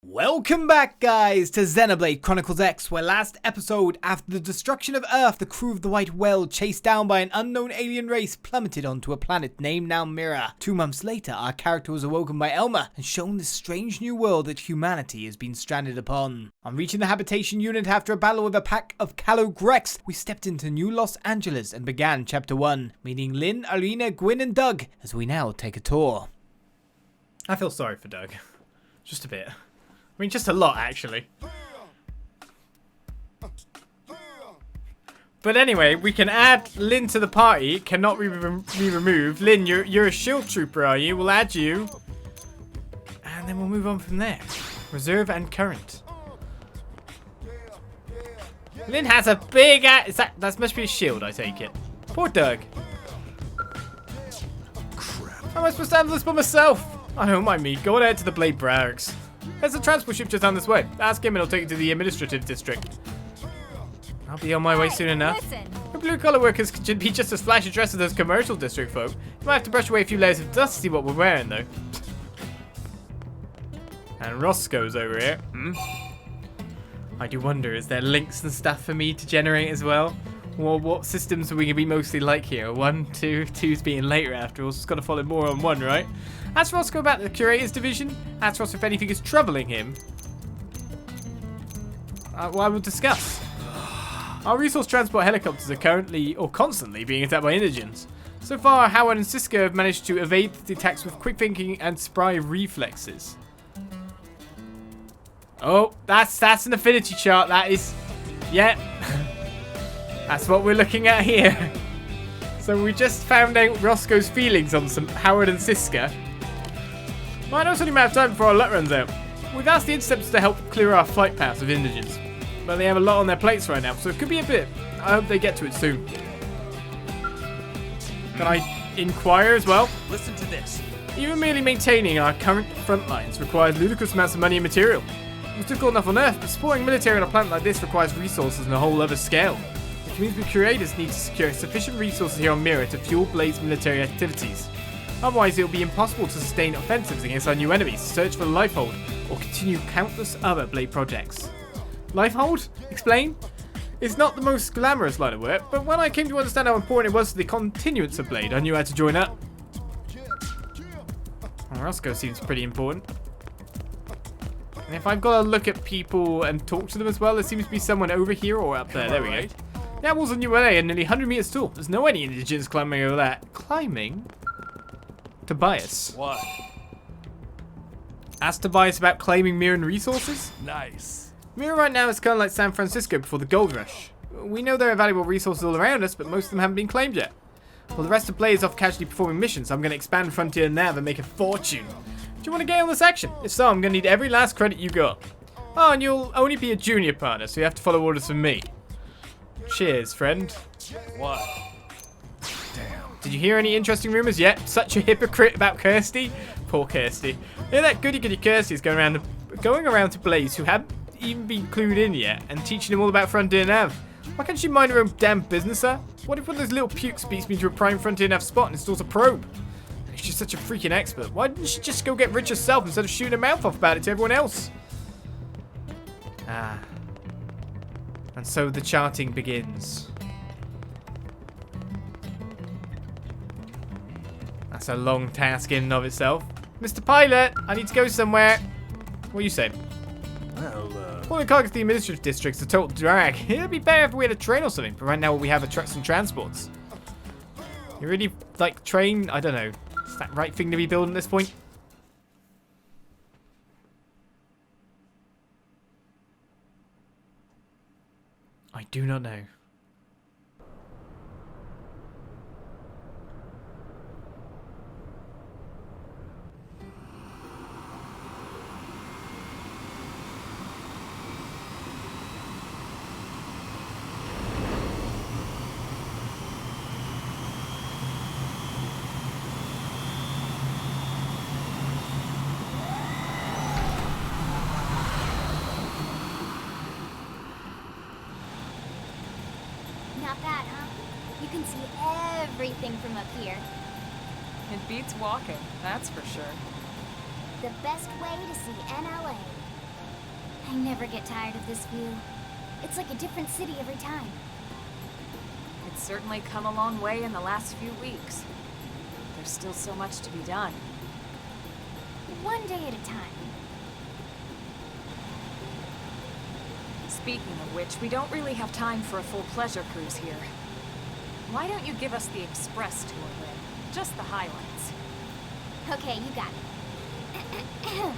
Welcome back, guys, to Xenoblade Chronicles X, where last episode, after the destruction of Earth, the crew of the White Well, chased down by an unknown alien race, plummeted onto a planet named now Mira. 2 months later, our character was awoken by Elma and shown this strange new world that humanity has been stranded upon. On reaching the habitation unit after a battle with a pack of Callow Grex, we stepped into New Los Angeles and began Chapter 1, meeting Lynn, Arena, Gwyn, and Doug, as we now take a tour. I feel sorry for Doug. Just a bit. I mean, just a lot, actually. But anyway, we can add Lynn to the party. Cannot be removed. Lynn, you're a shield trooper, are you? We'll add you. And then we'll move on from there. Reserve and current. Lynn has a big ass. That must be a shield, I take it. Poor Doug. Crap. How am I supposed to handle this by myself? I don't mind me. Go on ahead to the BLADE Barracks. There's a transport ship just down this way. Ask him and he'll take you to the administrative district. I'll be on my way soon enough. The blue-collar workers should be just as flashy dressed as those commercial district folk. You might have to brush away a few layers of dust to see what we're wearing, though. And Roscoe's over here. I do wonder, is there links and stuff for me to generate as well? Well, what systems are we going to be mostly like here? 1, 2, 2's being later after all, so it's got to follow more on 1, right? Ask Roscoe about the Curator's division. Ask Roscoe if anything is troubling him. Well, I will discuss. Our resource transport helicopters are currently, or constantly, being attacked by indigents. So far, Howard and Cisco have managed to evade the attacks with quick thinking and spry reflexes. Oh, that's an affinity chart, that is. Yeah. That's what we're looking at here. So we just found out Roscoe's feelings on some Howard and Cisco. Well, I know it's only a matter of time before our luck runs out. We've asked the Interceptors to help clear our flight paths of indigents. But they have a lot on their plates right now, so it could be a bit. I hope they get to it soon. Can I inquire as well? Listen to this. Even merely maintaining our current front lines requires ludicrous amounts of money and material. It was difficult enough on Earth, but supporting military on a planet like this requires resources on a whole other scale. Which means we curators need to secure sufficient resources here on Mira to fuel Blade's military activities. Otherwise, it will be impossible to sustain offensives against our new enemies, search for the Lifehold, or continue countless other Blade projects. Lifehold? Explain? It's not the most glamorous line of work, but when I came to understand how important it was to the continuance of Blade, I knew how to join up. Well, Roscoe seems pretty important. And if I've got to look at people and talk to them as well, there seems to be someone over here or up there. There we go. That was a new LA and nearly 100 meters tall. There's no any indigents climbing over that. Climbing? Tobias. What? Ask Tobias about claiming Miran resources? Nice. Mira right now is kind of like San Francisco before the gold rush. We know there are valuable resources all around us, but most of them haven't been claimed yet. Well, the rest of Blade is off casually performing missions, so I'm going to expand Frontier Nav and make a fortune. Do you want to get on this action? If so, I'm going to need every last credit you got. Oh, and you'll only be a junior partner, so you have to follow orders from me. Cheers, friend. What? Damn. Did you hear any interesting rumors yet? Such a hypocrite about Kirsty. Poor Kirsty. Hear that goody Kirsty is going around to Blaze, who haven't even been clued in yet, and teaching him all about Frontier Nav. Why can't she mind her own damn business, huh? What if one of those little pukes beats me to a prime Frontier Nav spot and installs a probe? She's such a freaking expert. Why didn't she just go get rich herself instead of shooting her mouth off about it to everyone else? Ah. And so the charting begins. That's a long task in and of itself. Mr. Pilot, I need to go somewhere. What do you say? Well, Well, the cargo to the administrative district's a total drag. It'd be better if we had a train or something, but right now what we have are trucks and transports. You really, like, train? I don't know. Is that the right thing to be building at this point? I do not know. Not bad, huh? You can see everything from up here. It beats walking, that's for sure. The best way to see NLA. I never get tired of this view. It's like a different city every time. It's certainly come a long way in the last few weeks. There's still so much to be done. One day at a time. Speaking of which, we don't really have time for a full pleasure cruise here. Why don't you give us the express tour, Lynn? Just the highlights. Okay, you got it.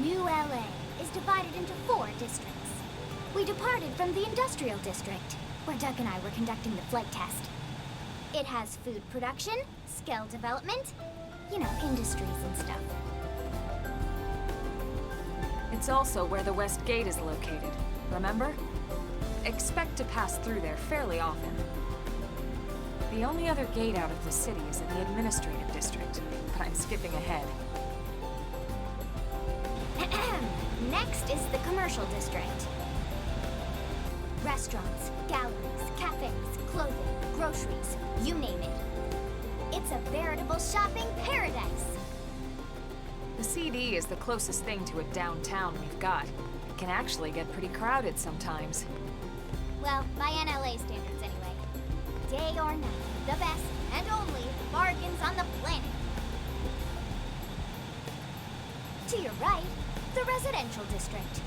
New LA is divided into 4 districts. We departed from the industrial district, where Doug and I were conducting the flight test. It has food production, skill development, you know, industries and stuff. It's also where the West Gate is located, remember? Expect to pass through there fairly often. The only other gate out of the city is in the administrative district, but I'm skipping ahead. Next is the commercial district. Restaurants, galleries, cafes, clothing, groceries, you name it. It's a veritable shopping paradise. The CD is the closest thing to a downtown we've got. It can actually get pretty crowded sometimes. Well, by NLA standards anyway. Day or night, the best and only bargains on the planet. To your right, the residential district.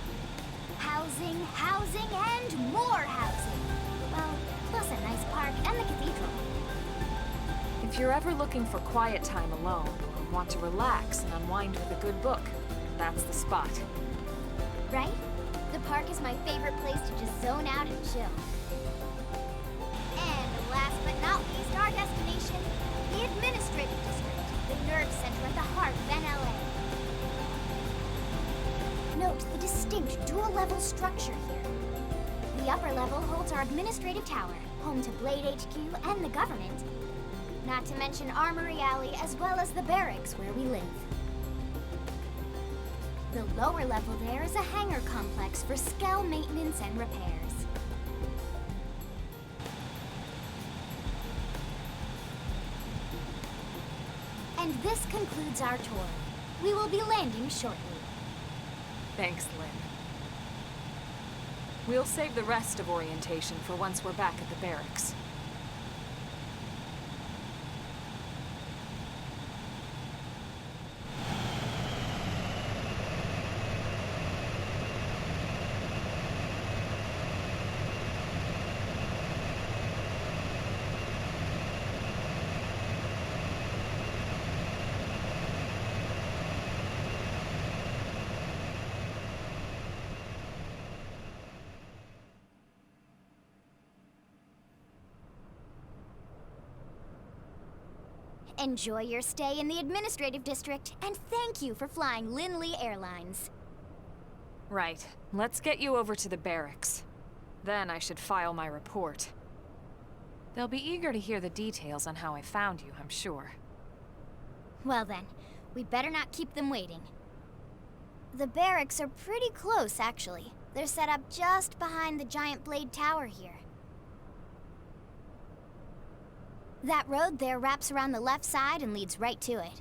Housing, housing, and more housing. Well, plus a nice park and the cathedral. If you're ever looking for quiet time alone, or want to relax and unwind with a good book, that's the spot. Right? The park is my favorite place to just zone out and chill. And last but not least, our destination, the administrative district, the nerve center at the heart of NLA. Note the distinct dual-level structure here. The upper level holds our administrative tower, home to BLADE HQ and the government. Not to mention Armory Alley as well as the barracks where we live. The lower level there is a hangar complex for Skell maintenance and repairs. And this concludes our tour. We will be landing shortly. Thanks, Lynn. We'll save the rest of orientation for once we're back at the barracks. Enjoy your stay in the administrative district, and thank you for flying Linley Airlines. Right. Let's get you over to the barracks. Then I should file my report. They'll be eager to hear the details on how I found you, I'm sure. Well then, we'd better not keep them waiting. The barracks are pretty close, actually. They're set up just behind the giant blade tower here. That road there wraps around the left side and leads right to it.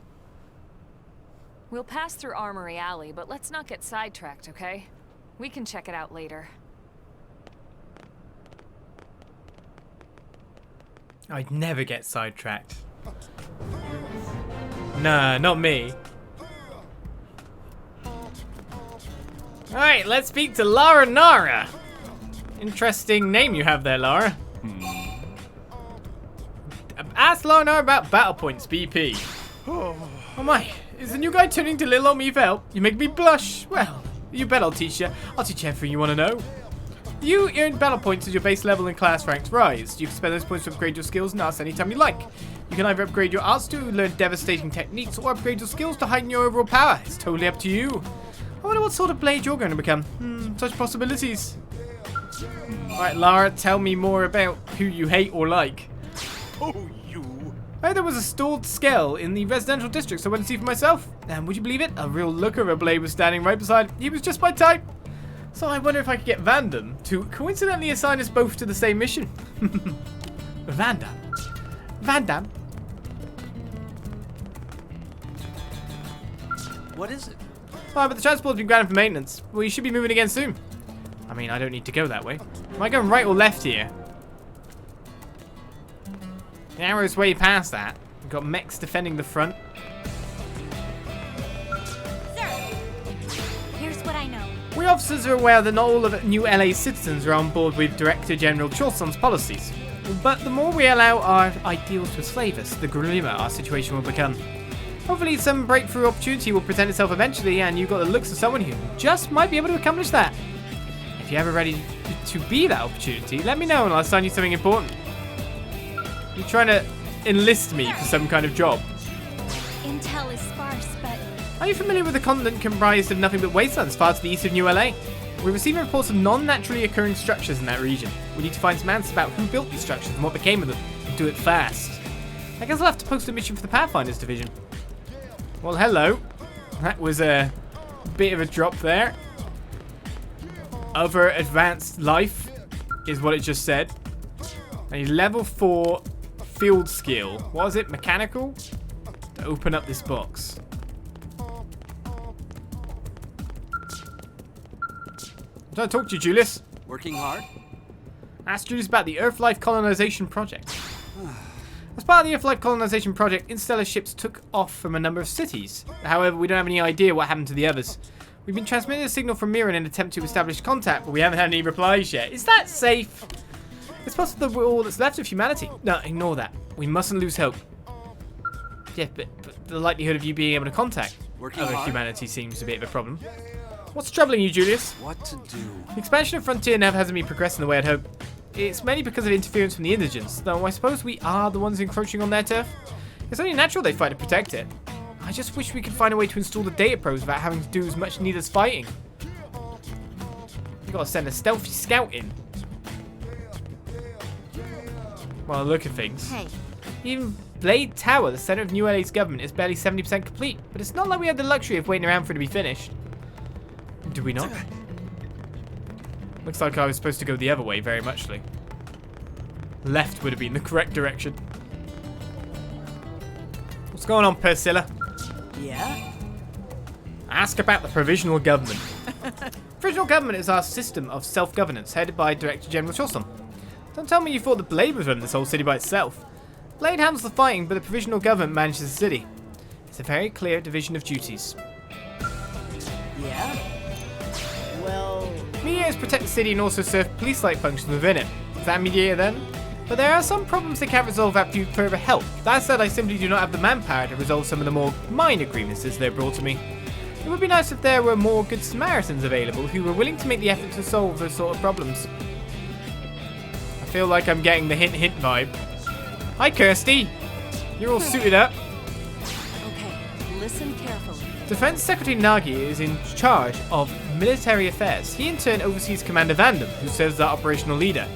We'll pass through Armory Alley, but let's not get sidetracked, okay? We can check it out later. I'd never get sidetracked. Nah, not me. Alright, let's speak to Lara Nara. Interesting name you have there, Lara. Ask Lara Nara about battle points, BP. Oh my, is the new guy turning to little old me for help? You make me blush. Well, you bet I'll teach you. I'll teach you everything you want to know. You earn battle points as your base level and class ranks rise. You can spend those points to upgrade your skills and arts anytime you like. You can either upgrade your arts to learn devastating techniques or upgrade your skills to heighten your overall power. It's totally up to you. I wonder what sort of blade you're going to become. Such possibilities. Alright, Lara, tell me more about who you hate or like. Oh, you. There was a stalled Skell in the residential district, so I went to see for myself. And would you believe it? A real looker of a blade was standing right beside. He was just my type. So I wonder if I could get Vandam to coincidentally assign us both to the same mission. Vandam. What is it? Oh, but the transport's been grounded for maintenance. Well, you should be moving again soon. I mean, I don't need to go that way. Am I going right or left here? The arrow's way past that. We've got mechs defending the front. Sir, here's what I know. We officers are aware that not all of New LA's citizens are on board with Director General Chulson's policies. But the more we allow our ideals to enslave us, the grimmer our situation will become. Hopefully some breakthrough opportunity will present itself eventually, and you've got the looks of someone who just might be able to accomplish that. If you're ever ready to be that opportunity, let me know and I'll assign you something important. You're trying to enlist me for some kind of job. Intel is sparse, but Are you familiar with a continent comprised of nothing but wastelands far to the east of New LA? We're receiving reports of non-naturally occurring structures in that region. We need to find some answers about who built these structures and what became of them, and do it fast. I guess I'll have to post a mission for the Pathfinders division. Well, hello. That was a bit of a drop there. Other advanced life is what it just said. A level 4 field skill. What is it? Mechanical? To open up this box. I'm trying to talk to you, Julius. Working hard? Ask Julius about the Earth-Life Colonization Project. As part of the Earth-Life Colonization Project, interstellar ships took off from a number of cities. However, we don't have any idea what happened to the others. We've been transmitting a signal from Mira in an attempt to establish contact, but we haven't had any replies yet. Is that safe? It's possible that we're all that's left of humanity. No, ignore that. We mustn't lose hope. Yeah, but the likelihood of you being able to contact other humanity seems a bit of a problem. What's troubling you, Julius? What to do? The expansion of Frontier never hasn't been progressing the way I'd hoped. It's mainly because of interference from the indigents, though I suppose we are the ones encroaching on their turf. It's only natural they fight to protect it. I just wish we could find a way to install the data probes without having to do as much need as fighting. You gotta send a stealthy scout in. Well, look at things. hey, Even Blade Tower, the center of New LA's government, is barely 70% complete, but it's not like we had the luxury of waiting around for it to be finished. Do we not? Looks like I was supposed to go the other way, very muchly. Left would have been the correct direction. What's going on, Priscilla? Yeah? Ask about the Provisional Government. Provisional Government is our system of self-governance, headed by Director General Chulson. Don't tell me you thought the Blade was running this whole city by itself. Blade handles the fighting, but the Provisional Government manages the city. It's a very clear division of duties. Yeah? Well... Mediators protect the city and also serve police-like functions within it. Is that mediator then? But there are some problems they can't resolve after you further help. That said, I simply do not have the manpower to resolve some of the more minor grievances they're brought to me. It would be nice if there were more good Samaritans available who were willing to make the effort to solve those sort of problems. I feel like I'm getting the hint vibe. Hi, Kirsty! You're all suited up. Okay, listen carefully. Defense Secretary Nagi is in charge of military affairs. He in turn oversees Commander Vandam, who serves as our operational leader.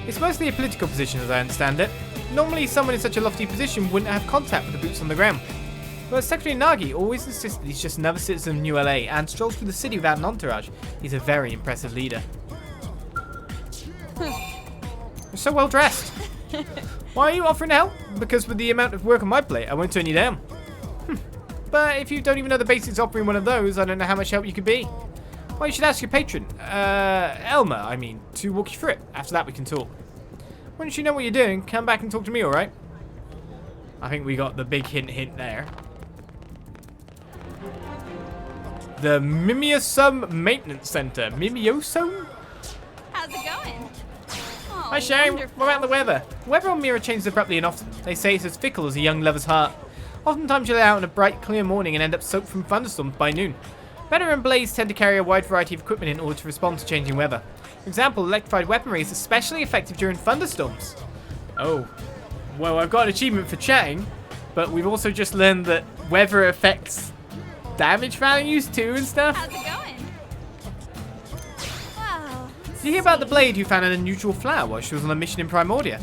It's mostly a political position as I understand it. Normally someone in such a lofty position wouldn't have contact with the boots on the ground. But Secretary Nagi always insists that he's just another citizen of New LA and strolls through the city without an entourage. He's a very impressive leader. You're so well dressed. Why are you offering to help? Because with the amount of work on my plate, I won't turn you down. But if you don't even know the basics of offering one of those, I don't know how much help you could be. Well, you should ask your patron, Elmer, I mean, to walk you through it. After that, we can talk. Once you know what you're doing, come back and talk to me, alright? I think we got the big hint there. The Mimiosum Maintenance Center. Mimiosum? how's it going? Oh, Hi, Sharon. wonderful. What about the weather? The weather on Mira changes abruptly and often. They say it's as fickle as a young lover's heart. Oftentimes you'll lay out on a bright, clear morning and end up soaked from thunderstorms by noon. Better and Blades tend to carry a wide variety of equipment in order to respond to changing weather. For example, electrified weaponry is especially effective during thunderstorms. Oh. Well, I've got an achievement for chatting, but we've also just learned that weather affects damage values too and stuff. How's it going? Wow. Did you hear about the Blade who found an unusual flower while she was on a mission in Primordia?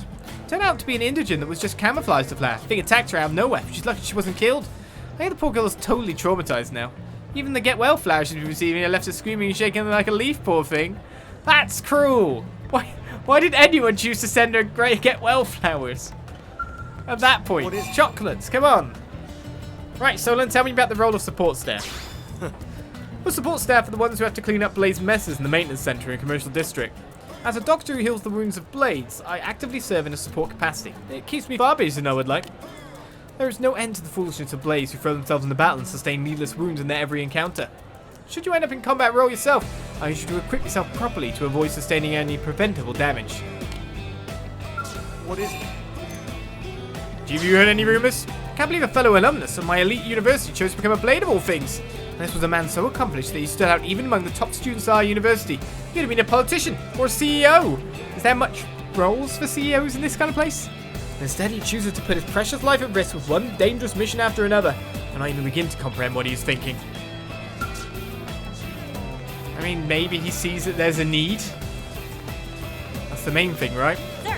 Turned out to be an indigent that was just camouflaged the flower. Thing attacked her out of nowhere. She's lucky she wasn't killed. I think the poor girl is totally traumatized now. Even the get well flower she's been receiving left her screaming and shaking like a leaf, poor thing. That's cruel. Why did anyone choose to send her great get well flowers? At that point, chocolates, come on. Right, Solon, tell me about the role of support staff. The support staff are the ones who have to clean up Blade's messes in the maintenance center and commercial district. As a doctor who heals the wounds of Blades, I actively serve in a support capacity. It keeps me far busy, I would like. There is no end to the foolishness of Blades who throw themselves into battle and sustain needless wounds in their every encounter. Should you end up in combat role yourself, I urge you to equip yourself properly to avoid sustaining any preventable damage. What is it? Have you heard any rumors? I can't believe a fellow alumnus of my elite university chose to become a Blade of all things. And this was a man so accomplished that he stood out even among the top students at our university. He could have been a politician or a CEO. Is there much roles for CEOs in this kind of place? Instead, he chooses to put his precious life at risk with one dangerous mission after another. I don't even begin to comprehend what he's thinking. I mean, maybe he sees that there's a need. That's the main thing, right? Sir.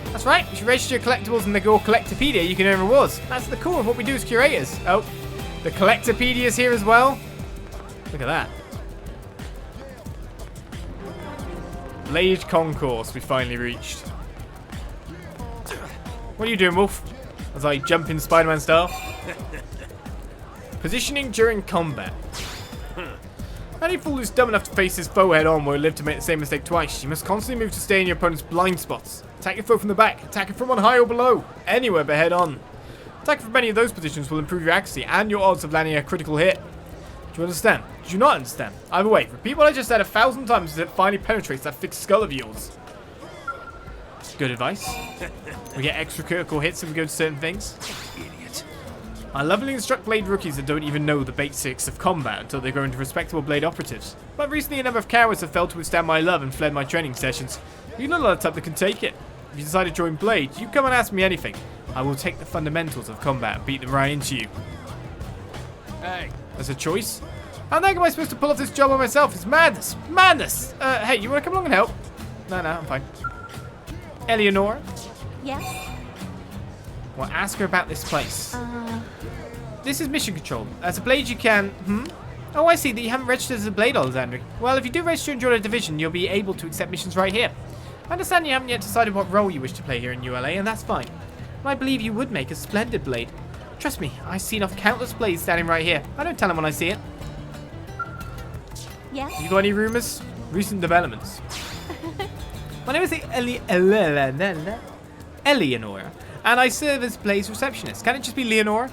That's right. If you register your collectibles in the Gore Collectopedia, you can earn rewards. That's the core of what we do as curators. Oh, the Collectopedia's here as well. Look at that. Blade Concourse we finally reached. What are you doing, Wolf? As I jump in Spider-Man style. Positioning during combat. Any fool who's dumb enough to face his foe head on will live to make the same mistake twice. You must constantly move to stay in your opponent's blind spots. Attack your foe from the back. Attack it from on high or below. Anywhere but head on. Attacking from any of those positions will improve your accuracy and your odds of landing a critical hit. Do you understand? Do you not understand? Either way, repeat what I just said 1,000 times as it finally penetrates that thick skull of yours. Good advice. We get extra critical hits if we go to certain things. Idiot. I lovingly instruct Blade rookies that don't even know the basics of combat until they grow into respectable Blade operatives. But recently a number of cowards have failed to withstand my love and fled my training sessions. You're not a lot of type that can take it. If you decide to join Blade, you come and ask me anything. I will take the fundamentals of combat and beat them right into you. Hey. As a choice? How the heck am I supposed to pull off this job on myself? It's madness! Madness! Hey, you want to come along and help? No, I'm fine. Eleonora? Yes? Well, ask her about this place. This is mission control. As a Blade, you can... Oh, I see that you haven't registered as a Blade, Olizandri. Well, if you do register and join a division, you'll be able to accept missions right here. I understand you haven't yet decided what role you wish to play here in ULA, and that's fine. But I believe you would make a splendid Blade. Trust me, I've seen off countless Blades standing right here. I don't tell them when I see it. Yes? You got any rumors? Recent developments. My name is Eleonora, and I serve as Blade's receptionist. Can it just be Leonora?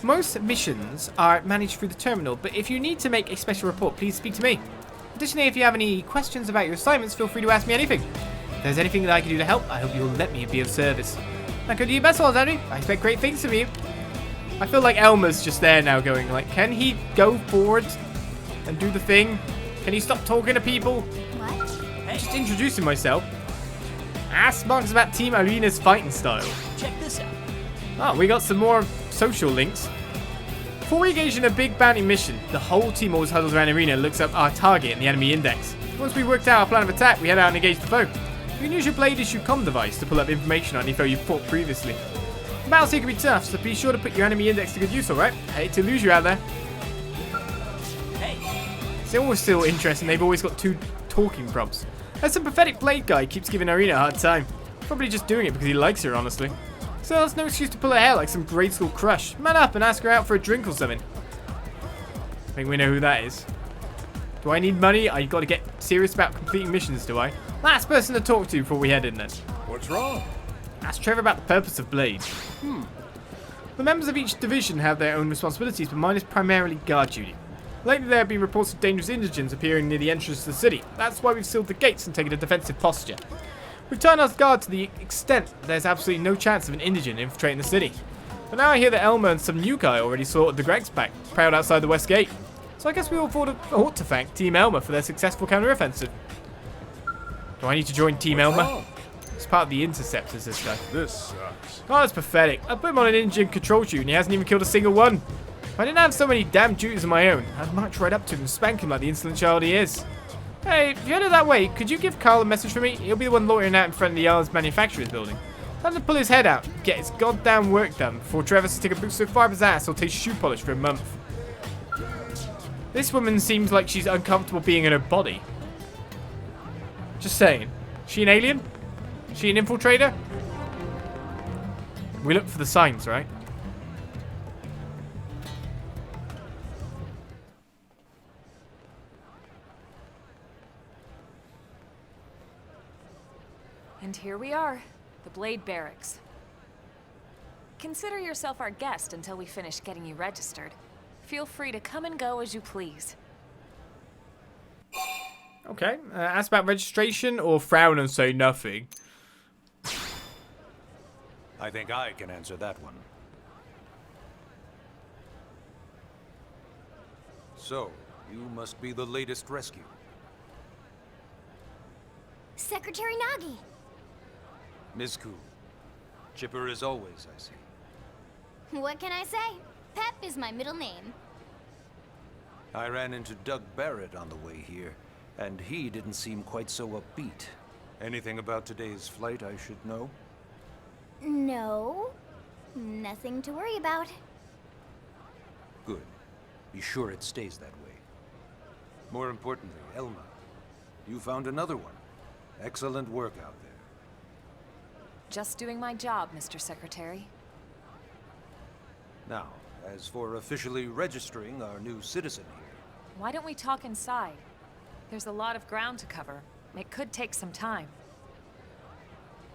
Most missions are managed through the terminal, but if you need to make a special report, please speak to me. Additionally, if you have any questions about your assignments, feel free to ask me anything. If there's anything that I can do to help, I hope you'll let me be of service. Now go do your best, Olizandri. I expect great things from you. I feel like Elmer's just there now going like, can he go forward and do the thing? Can he stop talking to people? What? I'm just introducing myself. Ask Marks about Team Arena's fighting style. Check this out. Oh, we got some more social links. Before we engage in a big bounty mission, the whole team always huddles around Arena and looks up our target in the enemy index. Once we worked out our plan of attack, we head out and engage the foe. You can use your Blade issue comm device to pull up information on any foe you've fought previously. The battles here can be tough, so be sure to put your enemy index to good use, alright? I hate to lose you out there. Hey. It's always still interesting, they've always got 2 talking prompts. There's some pathetic Blade guy keeps giving Arena a hard time. Probably just doing it because he likes her, honestly. So there's no excuse to pull her hair like some grade school crush. Man up and ask her out for a drink or something. I think we know who that is. Do I need money? I gotta get serious about completing missions, do I? Last person to talk to before we head in then. What's wrong? Ask Trevor about the purpose of Blade. The members of each division have their own responsibilities, but mine is primarily guard duty. Lately there have been reports of dangerous indigents appearing near the entrance to the city. That's why we've sealed the gates and taken a defensive posture. We've turned our guard to the extent that there's absolutely no chance of an indigent infiltrating the city. But now I hear that Elmer and some new guy already sorted the Greg's back, proud outside the west gate. So I guess we all ought to thank Team Elmer for their successful counteroffensive. Do I need to join Team Elmer? Wrong? It's part of the Interceptors, this guy. This sucks. Oh, that's pathetic. I put him on an indigent control shoot and he hasn't even killed a single one. If I didn't have so many damn duties of my own, I'd march right up to him and spank him like the insolent child he is. Hey, if you're headed that way, could you give Carl a message for me? He'll be the one loitering out in front of the Yard's manufacturer's building. Tell him to pull his head out, get his goddamn work done before Trevor stick a boot so far up his ass he'll taste shoe polish for a month. This woman seems like she's uncomfortable being in her body. Just saying. She an alien? She an infiltrator? We look for the signs, right? And here we are, the BLADE Barracks. Consider yourself our guest until we finish getting you registered. Feel free to come and go as you please. Okay, ask about registration or frown and say nothing. I think I can answer that one. So, you must be the latest rescue. Secretary Nagi. Ms. Ku. Chipper as always, I see. What can I say? Pep is my middle name. I ran into Doug Barrett on the way here, and he didn't seem quite so upbeat. Anything about today's flight I should know? No, nothing to worry about. Good. Be sure it stays that way. More importantly, Elma, you found another one. Excellent work out there. Just doing my job, Mr. Secretary. Now, as for officially registering our new citizen here, Why don't we talk inside? There's a lot of ground to cover. It could take some time.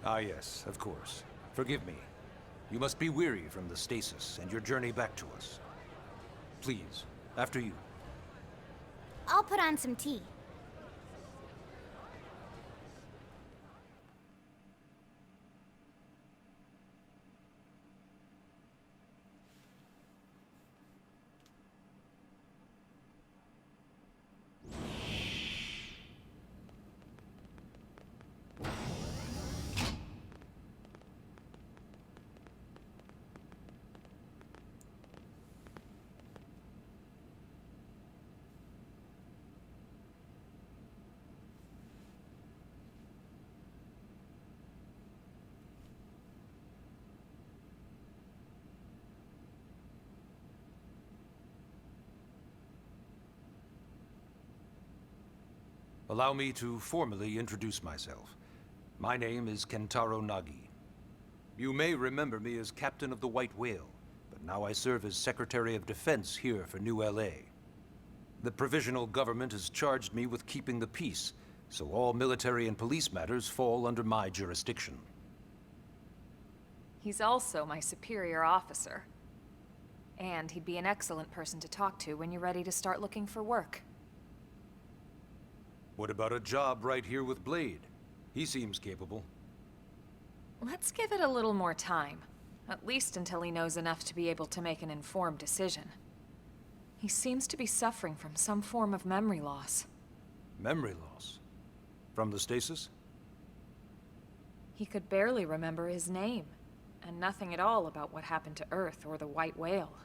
Ah yes, of course. Forgive me. You must be weary from the stasis and your journey back to us. Please, after you. I'll put on some tea. Allow me to formally introduce myself. My name is Taro Nagi. You may remember me as Captain of the White Whale, but now I serve as Secretary of Defense here for New LA. The provisional government has charged me with keeping the peace, so all military and police matters fall under my jurisdiction. He's also my superior officer. And he'd be an excellent person to talk to when you're ready to start looking for work. What about a job right here with Blade? He seems capable. Let's give it a little more time. At least until he knows enough to be able to make an informed decision. He seems to be suffering from some form of memory loss. Memory loss? From the stasis? He could barely remember his name, and nothing at all about what happened to Earth or the White Whale.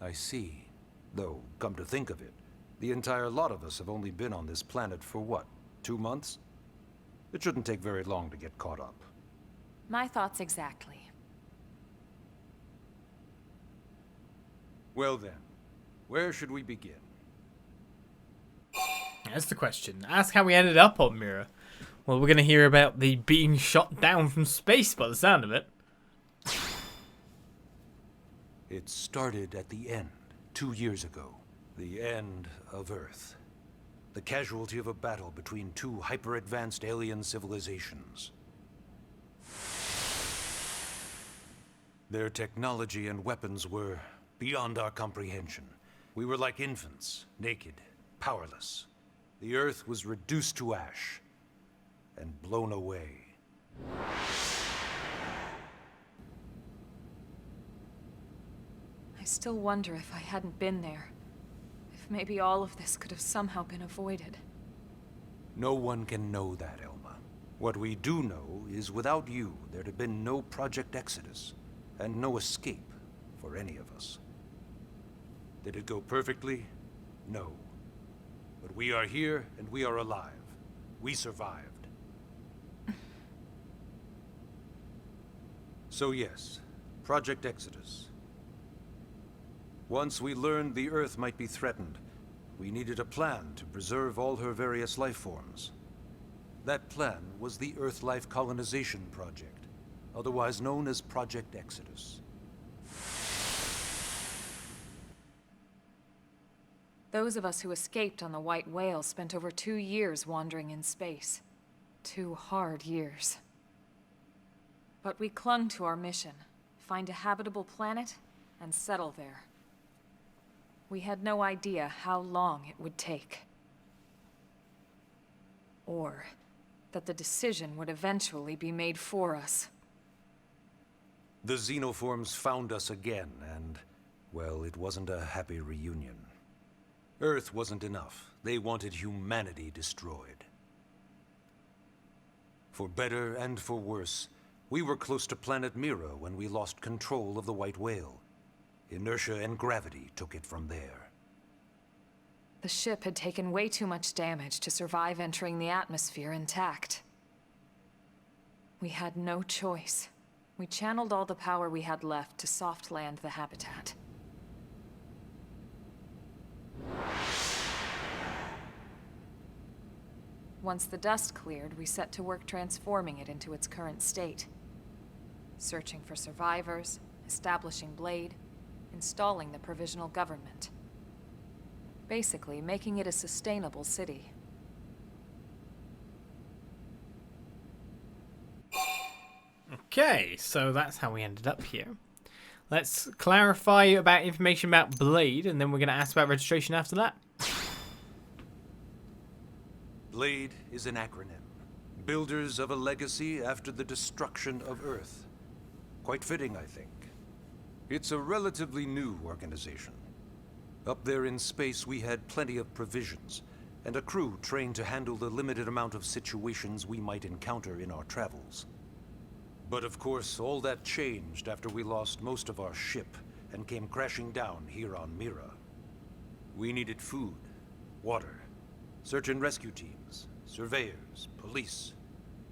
I see. Though, come to think of it, the entire lot of us have only been on this planet for what, 2 months? It shouldn't take very long to get caught up. My thoughts exactly. Well then, where should we begin? That's the question. Ask how we ended up on Mira. Well, we're going to hear about the being shot down from space by the sound of it. It started at the end, 2 years ago. The end of Earth. The casualty of a battle between two hyper-advanced alien civilizations. Their technology and weapons were beyond our comprehension. We were like infants, naked, powerless. The Earth was reduced to ash and blown away. I still wonder if I hadn't been there. If maybe all of this could have somehow been avoided. No one can know that, Elma. What we do know is without you, there'd have been no Project Exodus, and no escape for any of us. Did it go perfectly? No. But we are here, and we are alive. We survived. So yes, Project Exodus. Once we learned the Earth might be threatened, we needed a plan to preserve all her various life forms. That plan was the Earth-Life Colonization Project, otherwise known as Project Exodus. Those of us who escaped on the White Whale spent over 2 years wandering in space. 2 hard years. But we clung to our mission, find a habitable planet and settle there. We had no idea how long it would take. Or that the decision would eventually be made for us. The xenoforms found us again, and, well, it wasn't a happy reunion. Earth wasn't enough. They wanted humanity destroyed. For better and for worse, we were close to planet Mira when we lost control of the White Whale. Inertia and gravity took it from there. The ship had taken way too much damage to survive entering the atmosphere intact. We had no choice. We channeled all the power we had left to soft land the habitat. Once the dust cleared, we set to work transforming it into its current state. Searching for survivors, establishing BLADE, installing the provisional government. Basically, making it a sustainable city. Okay, so that's how we ended up here. Let's clarify about information about BLADE, and then we're going to ask about registration after that. BLADE is an acronym. Builders of a legacy after the destruction of Earth. Quite fitting, I think. It's a relatively new organization. Up there in space, we had plenty of provisions, and a crew trained to handle the limited amount of situations we might encounter in our travels. But of course, all that changed after we lost most of our ship and came crashing down here on Mira. We needed food, water, search and rescue teams, surveyors, police.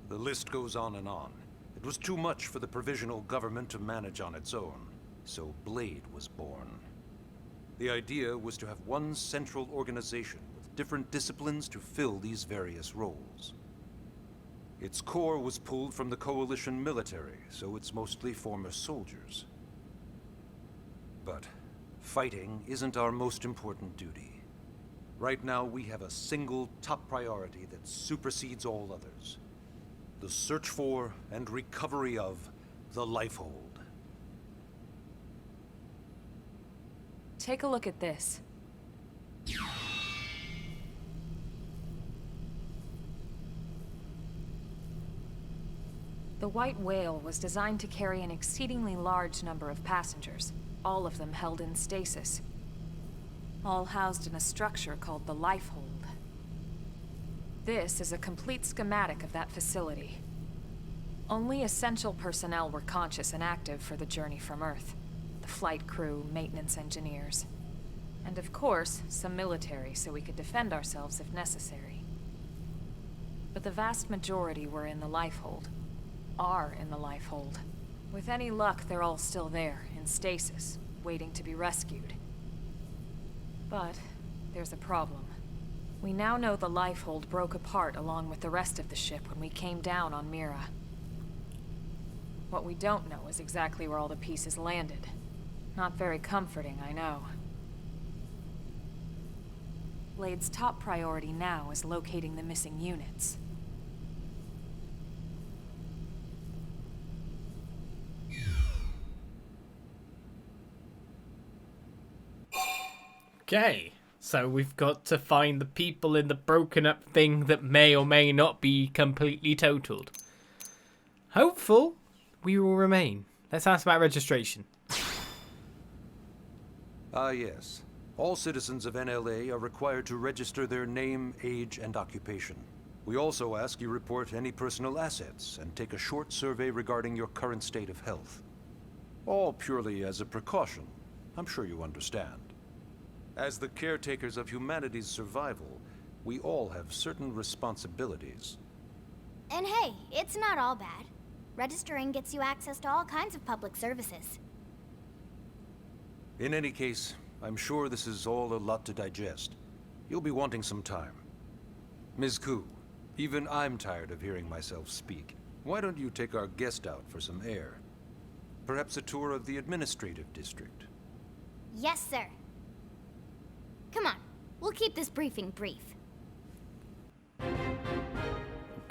The list goes on and on. It was too much for the provisional government to manage on its own, so BLADE was born. The idea was to have one central organization with different disciplines to fill these various roles. Its core was pulled from the Coalition military, so it's mostly former soldiers. But fighting isn't our most important duty. Right now, we have a single top priority that supersedes all others. The search for and recovery of the Lifehold. Take a look at this. The White Whale was designed to carry an exceedingly large number of passengers, all of them held in stasis. All housed in a structure called the Lifehold. This is a complete schematic of that facility. Only essential personnel were conscious and active for the journey from Earth. The flight crew, maintenance engineers. And of course, some military so we could defend ourselves if necessary. But the vast majority were in the Lifehold. Are in the Lifehold. With any luck, they're all still there, in stasis, waiting to be rescued. But there's a problem. We now know the Lifehold broke apart along with the rest of the ship when we came down on Mira. What we don't know is exactly where all the pieces landed. Not very comforting, I know. BLADE's top priority now is locating the missing units. Okay, so we've got to find the people in the broken up thing that may or may not be completely totaled. Hopeful we will remain. Let's ask about registration. Yes. All citizens of NLA are required to register their name, age, and occupation. We also ask you report any personal assets and take a short survey regarding your current state of health. All purely as a precaution. I'm sure you understand. As the caretakers of humanity's survival, we all have certain responsibilities. And hey, it's not all bad. Registering gets you access to all kinds of public services. In any case, I'm sure this is all a lot to digest. You'll be wanting some time. Ms. Ku, even I'm tired of hearing myself speak. Why don't you take our guest out for some air? Perhaps a tour of the administrative district. Yes, sir. Come on, we'll keep this briefing brief.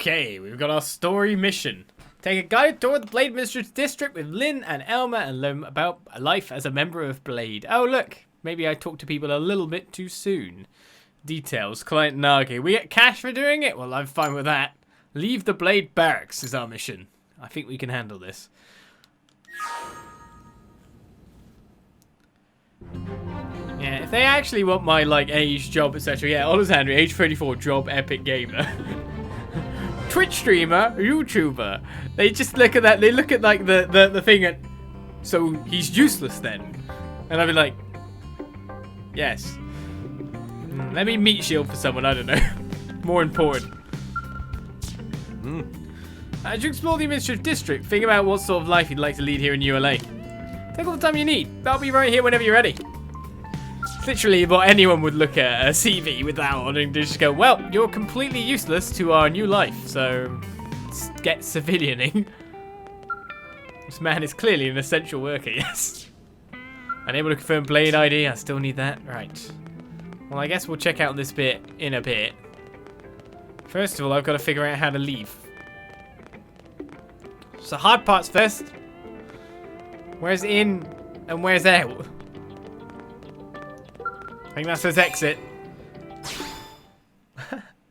Okay, we've got our story mission. Take a guided tour of the Blade Administrative District with Lynn and Elma and learn about life as a member of Blade. Oh, look. Maybe I talked to people a little bit too soon. Details. Client Nagi. We get cash for doing it? Well, I'm fine with that. Leave the BLADE Barracks is our mission. I think we can handle this. Yeah, if they actually want my, like, age, job, etc. Yeah, Olizandri, age 34, job, epic gamer. Twitch streamer, YouTuber. They just look at that, they look at, like, the thing and... So, he's useless then. And I'll be like... Yes. Let me meat shield for someone, I don't know. More important. As you explore the administrative district, think about what sort of life you'd like to lead here in ULA. Take all the time you need. I'll be right here whenever you're ready. It's literally what anyone would look at a CV without wanting to just go, well, you're completely useless to our new life, so get civilianing. This man is clearly an essential worker, yes. Unable to confirm Blade ID, I still need that. Right. Well, I guess we'll check out this bit in a bit. First of all, I've got to figure out how to leave. So hard parts first. Where's in and where's out? I think that says exit.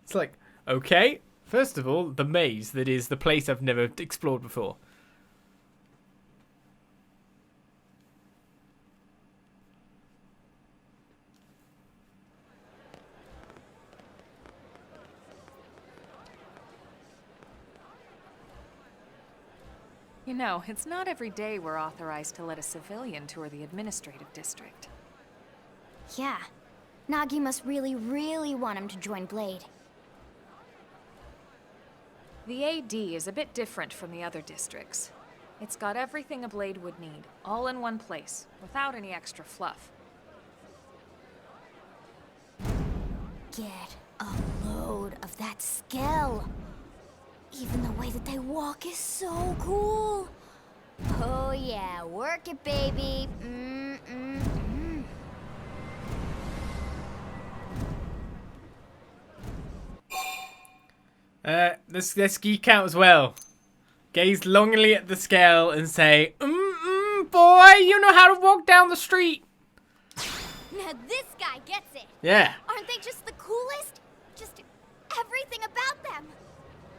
It's like, okay. First of all, the maze that is the place I've never explored before. You know, it's not every day we're authorized to let a civilian tour the administrative district. Yeah. Nagi must really, really want him to join Blade. The AD is a bit different from the other districts. It's got everything a Blade would need, all in one place, without any extra fluff. Get a load of that scale. Even the way that they walk is so cool. Oh yeah, work it, baby. Let's geek out as well. Gaze longingly at the scale and say, boy, you know how to walk down the street. Now this guy gets it. Yeah. Aren't they just the coolest? Just everything about them.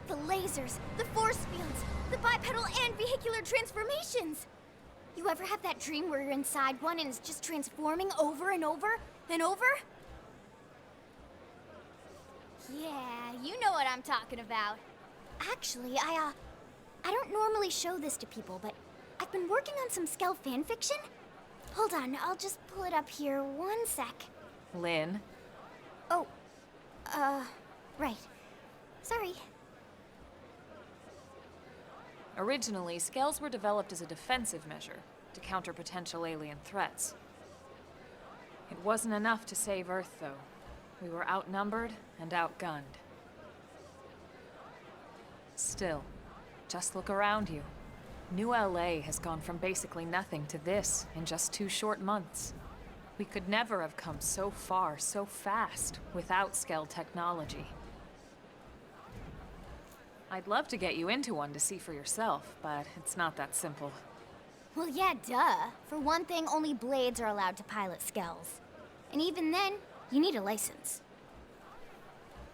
The lasers, the force fields, the bipedal and vehicular transformations. You ever have that dream where you're inside one and it's just transforming over and over and over? Yeah, you know what I'm talking about. Actually, I don't normally show this to people, but I've been working on some Skell fanfiction. Hold on, I'll just pull it up here 1 sec. Lynn? Oh, right. Sorry. Originally, scales were developed as a defensive measure to counter potential alien threats. It wasn't enough to save Earth, though. We were outnumbered and outgunned. Still, just look around you. New LA has gone from basically nothing to this in just 2 short months. We could never have come so far so fast without Skell technology. I'd love to get you into one to see for yourself, but it's not that simple. Well, yeah, duh. For one thing, only Blades are allowed to pilot Skells. And even then, you need a license.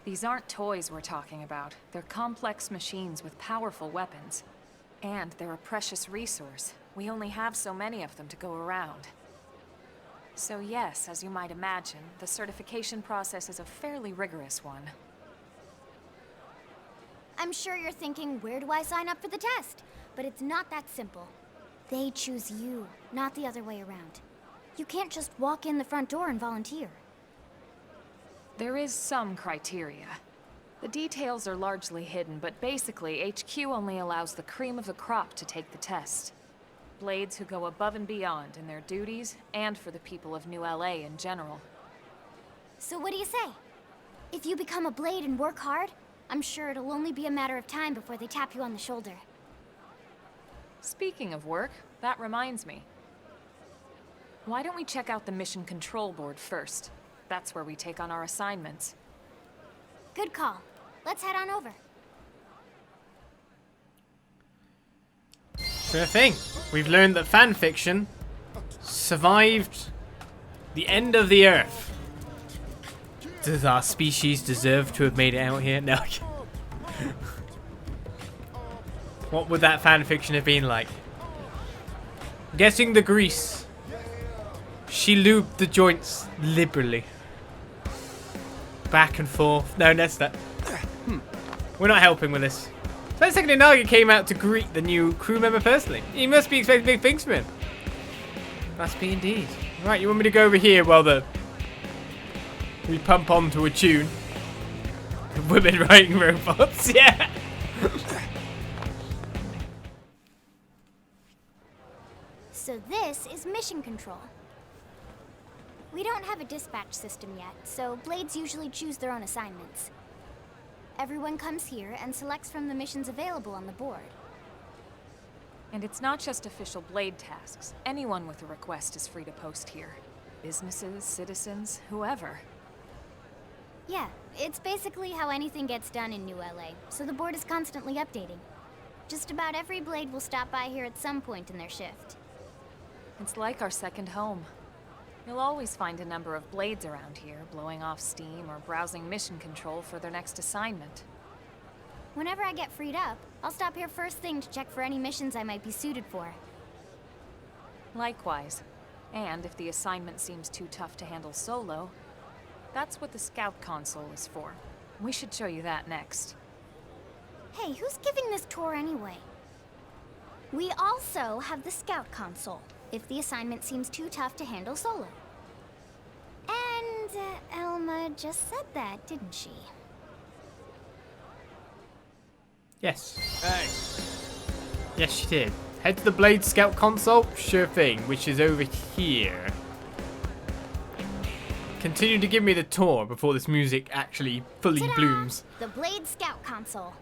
These aren't toys we're talking about. They're complex machines with powerful weapons. And they're a precious resource. We only have so many of them to go around. So yes, as you might imagine, the certification process is a fairly rigorous one. I'm sure you're thinking, where do I sign up for the test? But it's not that simple. They choose you, not the other way around. You can't just walk in the front door and volunteer. There is some criteria. The details are largely hidden, but basically, HQ only allows the cream of the crop to take the test. Blades who go above and beyond in their duties, and for the people of New LA in general. So what do you say? If you become a Blade and work hard, I'm sure it'll only be a matter of time before they tap you on the shoulder. Speaking of work, that reminds me. Why don't we check out the Mission Control Board first? That's where we take on our assignments. Good call. Let's head on over. Sure thing. We've learned that fan fiction survived the end of the Earth. Does our species deserve to have made it out here? No. What would that fan fiction have been like? Guessing the grease. She lubed the joints liberally. Back and forth. No, that's that. We're not helping with this. So Secretary Nagi came out to greet the new crew member personally. He must be expecting big things from him. Must be indeed. Right, you want me to go over here while we pump onto a tune? Women riding robots, yeah. So this is mission control. We don't have a dispatch system yet, so Blades usually choose their own assignments. Everyone comes here and selects from the missions available on the board. And it's not just official Blade tasks. Anyone with a request is free to post here. Businesses, citizens, whoever. Yeah, it's basically how anything gets done in New LA, so the board is constantly updating. Just about every Blade will stop by here at some point in their shift. It's like our second home. You'll always find a number of Blades around here, blowing off steam or browsing mission control for their next assignment. Whenever I get freed up, I'll stop here first thing to check for any missions I might be suited for. Likewise. And if the assignment seems too tough to handle solo, that's what the Scout Console is for. We should show you that next. Hey, who's giving this tour anyway? We also have the Scout Console, if the assignment seems too tough to handle solo. And Elma just said that, didn't she? Yes. Hey. Yes, she did. Head to the Blade Scout Console? Sure thing, which is over here. Continue to give me the tour before this music actually fully Ta-da! blooms. The Blade Scout Console.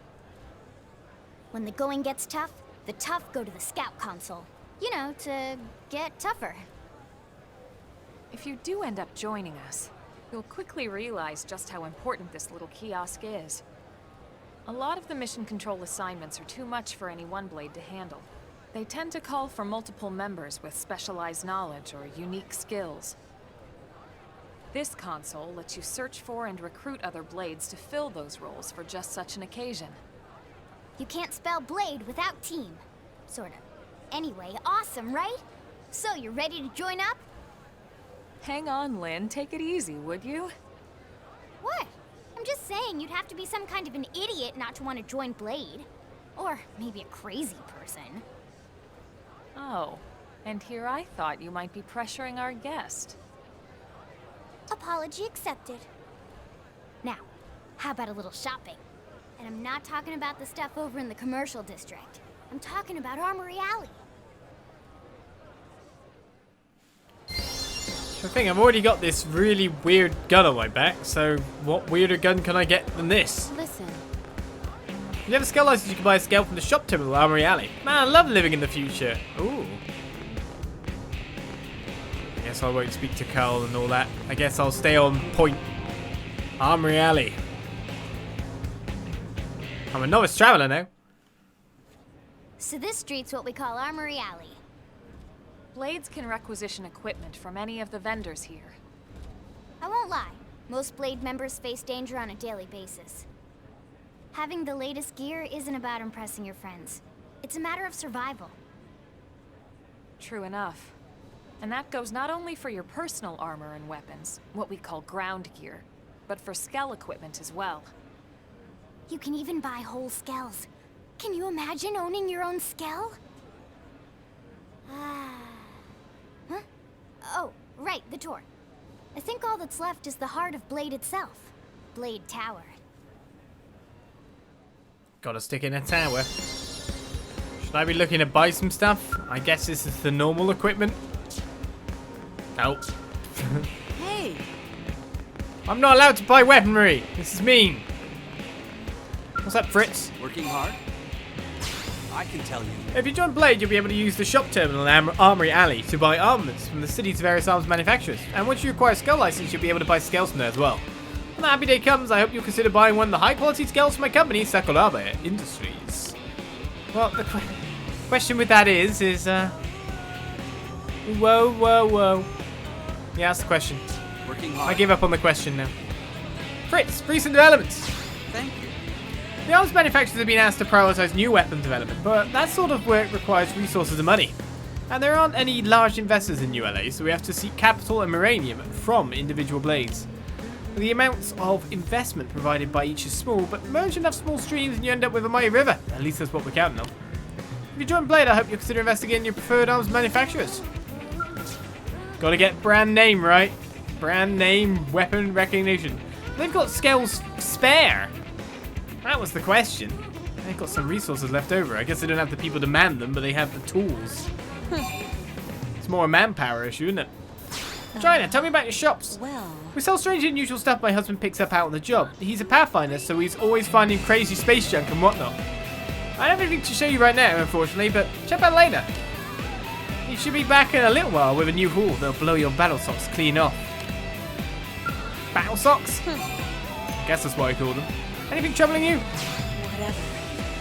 When the going gets tough, the tough go to the Scout Console. You know, to get tougher. If you do end up joining us, you'll quickly realize just how important this little kiosk is. A lot of the mission control assignments are too much for any one Blade to handle. They tend to call for multiple members with specialized knowledge or unique skills. This console lets you search for and recruit other Blades to fill those roles for just such an occasion. You can't spell Blade without team. Sorta. Anyway, awesome, right? So, you're ready to join up? Hang on, Lynn. Take it easy, would you? What? I'm just saying you'd have to be some kind of an idiot not to want to join Blade. Or maybe a crazy person. Oh, and here I thought you might be pressuring our guest. Apology accepted. Now, how about a little shopping? And I'm not talking about the stuff over in the commercial district. I'm talking about Armory Alley. Sure thing, I've already got this really weird gun on my back, so what weirder gun can I get than this? Listen. You have a skill license, you can buy a scale from the shop terminal at Armory Alley. Man, I love living in the future. Ooh. I guess I won't speak to Carl and all that. I guess I'll stay on point. Armory Alley. I'm a novice traveler now. So this street's what we call Armory Alley. Blades can requisition equipment from any of the vendors here. I won't lie, most Blade members face danger on a daily basis. Having the latest gear isn't about impressing your friends. It's a matter of survival. True enough. And that goes not only for your personal armor and weapons, what we call ground gear, but for skell equipment as well. You can even buy whole skells. Can you imagine owning your own skell? Huh? Oh, right, the tour. I think all that's left is the heart of Blade itself. Blade Tower. Gotta stick in a tower. Should I be looking to buy some stuff? I guess this is the normal equipment. Nope. Hey! I'm not allowed to buy weaponry. This is mean. What's up, Fritz? Working hard? I can tell you. If you join Blade, you'll be able to use the shop terminal in Armory Alley to buy armaments from the city's various arms manufacturers. And once you acquire a skill license, you'll be able to buy scales from there as well. When the happy day comes, I hope you'll consider buying one of the high-quality scales from my company, Sakuraba Industries. Well, Question with that is, whoa. Yeah, that's the question. Working hard. I give up on the question now. Fritz, recent developments. Thank you. The arms manufacturers have been asked to prioritize new weapon development, but that sort of work requires resources and money. And there aren't any large investors in New LA, so we have to seek capital and uranium from individual blades. The amounts of investment provided by each is small, but merge enough small streams and you end up with a mighty river. At least that's what we're counting on. If you join Blade, I hope you'll consider investigating your preferred arms manufacturers. Gotta get brand name right. Brand name, weapon recognition. They've got scales spare. That was the question. They've got some resources left over. I guess they don't have the people to man them, but they have the tools. It's more a manpower issue, isn't it? China, tell me about your shops. Well, We sell strange and unusual stuff my husband picks up out on the job. He's a pathfinder, so he's always finding crazy space junk and whatnot. I don't have anything to show you right now, unfortunately, but check out later. You should be back in a little while with a new haul that'll blow your battle socks clean off. Battle socks? Guess that's what I call them. Anything troubling you? whatever.